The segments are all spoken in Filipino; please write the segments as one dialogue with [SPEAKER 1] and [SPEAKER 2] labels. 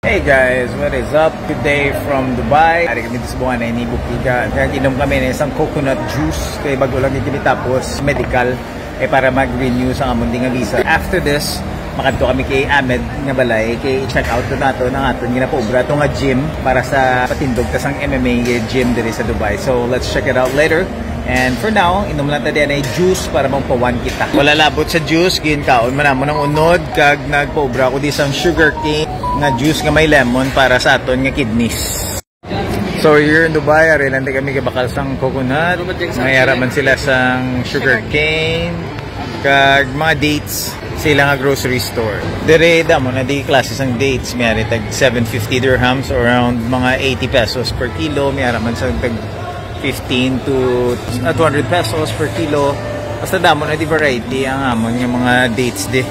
[SPEAKER 1] Hey guys, what is up? Today from Dubai. Hari kami sa buwan na inibukika. Nag-inom kami ng isang coconut juice. Kaya bago lang kami tapos medical para mag-renew sa among nga visa. After this, makadto kami kay Ahmed nga balay kay check out na nato ng aton ginapoobra to nga gym para sa patindog kasang MMA gym diri sa Dubai. So let's check it out later. And for now, inom lang tayo na juice para magpawan kita. Wala labot sa juice, ginkaon man mo ng unod kag nagpaobra ko di sang sugar cane na juice nga may lemon para sa aton nga kidneys. So here in Dubai, ari lang kami kabakal sang coconut. Mayara man sila sang sugar cane kag mga dates sila nga grocery store. Dire damo na di klase sang dates, mayari tag 750 dirhams or around mga 80 pesos per kilo. Mayara man sang tag 15 to 200 pesos per kilo. Basta damo na di variety ang amon nga mga dates di.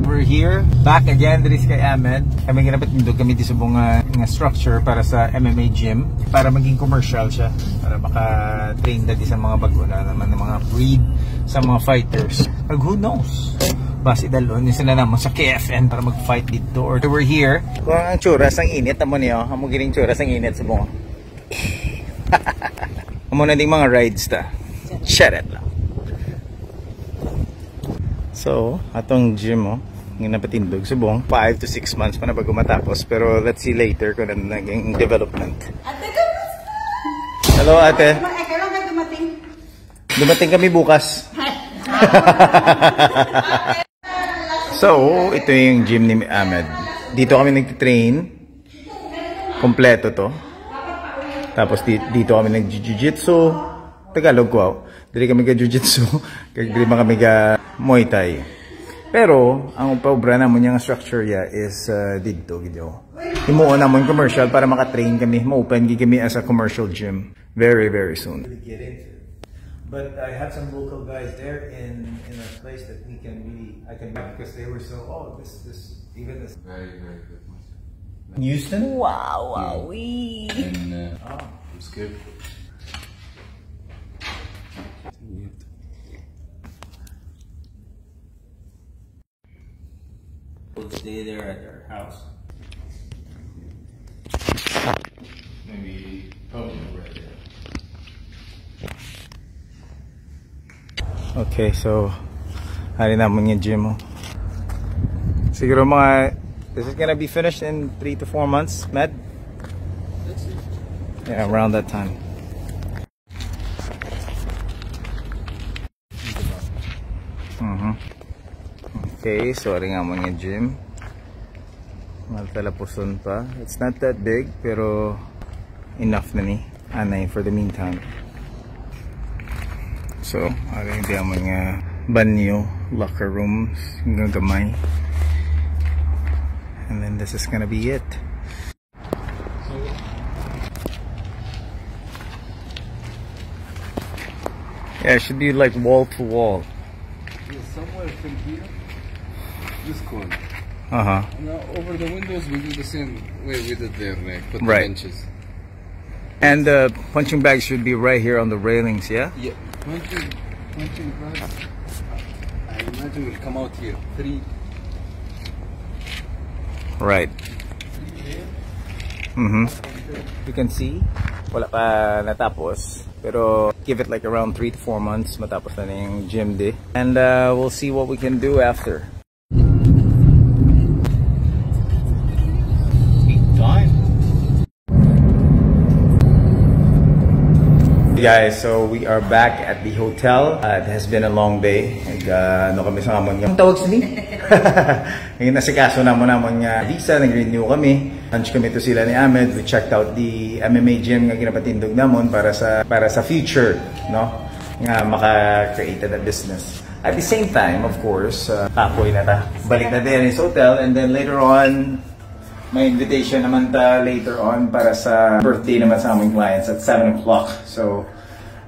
[SPEAKER 1] We're here back again diri kay Ahmed. Kami ginapatindog kami di subong nga structure para sa MMA gym para maging commercial siya para maka-train dati sa mga bago na naman ng mga breed sa mga fighters. But who knows? Basi dalon sila naman sa KFN para mag-fight dito or we're here. Kung ang tsuras ang init amo niyo, amo gining tsuras ang init sa bunga. Amo na ding mga rides ta. Shut it lang. So, atong gym ng napatindog subong 5 to 6 months pa na bago matapos, pero let's see later kung ano naging development.
[SPEAKER 2] Ate,
[SPEAKER 1] hello ate.
[SPEAKER 2] kailan ka dumating?
[SPEAKER 1] Dumating kami bukas. So, ito yung gym ni Ahmed. Dito kami nagtitrain. Kompleto to. Tapos dito kami nag-jiu-jitsu. Tagalog ko. Dili kami ka-jiu-jitsu. Dili kami ka-muay thai. Pero, ang paubra namon yung structure ya is dito. Himuon namon commercial para makatrain kami. Ma-open kami as a commercial gym. Very, very soon. But I had some local guys there in a place that we can really, I can buy because they were so, even this.
[SPEAKER 3] Very, very good.
[SPEAKER 1] Houston?
[SPEAKER 2] Wow, wowee.
[SPEAKER 3] And it was good.
[SPEAKER 1] We'll stay there at their house.
[SPEAKER 3] Maybe right there.
[SPEAKER 1] Okay, so hari naman yung gym mo. Siguro mga, this is gonna be finished in 3 to 4 months, Med? Yeah, around that time. Okay, so hari naman yung gym. Maltalapuson pa. It's not that big, pero enough na ni anay for the meantime. So, aring di ang mga banyo, locker rooms, gagamay. And then this is gonna be it. Yeah, it should be like wall to wall.
[SPEAKER 3] Yeah, somewhere from here, this corner.
[SPEAKER 1] Now
[SPEAKER 3] over the windows, we do the same way we did there, like put the
[SPEAKER 1] Right.
[SPEAKER 3] benches.
[SPEAKER 1] And the punching bag should be right here on the railings, yeah?
[SPEAKER 3] Yeah. Punching bag. I imagine will come out here. 3.
[SPEAKER 1] Right. You can see, wala pa natapos. Pero give it like around 3 to 4 months matapos na yung gym day. And we'll see what we can do after. Guys, so we are back at the hotel. It has been a long day. Ano kami sa amon nga. Ang tawag sa ni? Ngayon nasikaso namon nga visa, nag-renew kami. Lunch kami to sila ni Ahmed. We checked out the MMA gym nga ginapatindog namon para sa future, no? Nga maka-create na business. At the same time, of course, tapoy na ta. Balik na din sa hotel and then later on may invitation naman ta later on para sa birthday naman sa aming clients at 7 o'clock. So,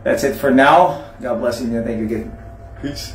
[SPEAKER 1] that's it for now. God bless you and thank you again. Peace.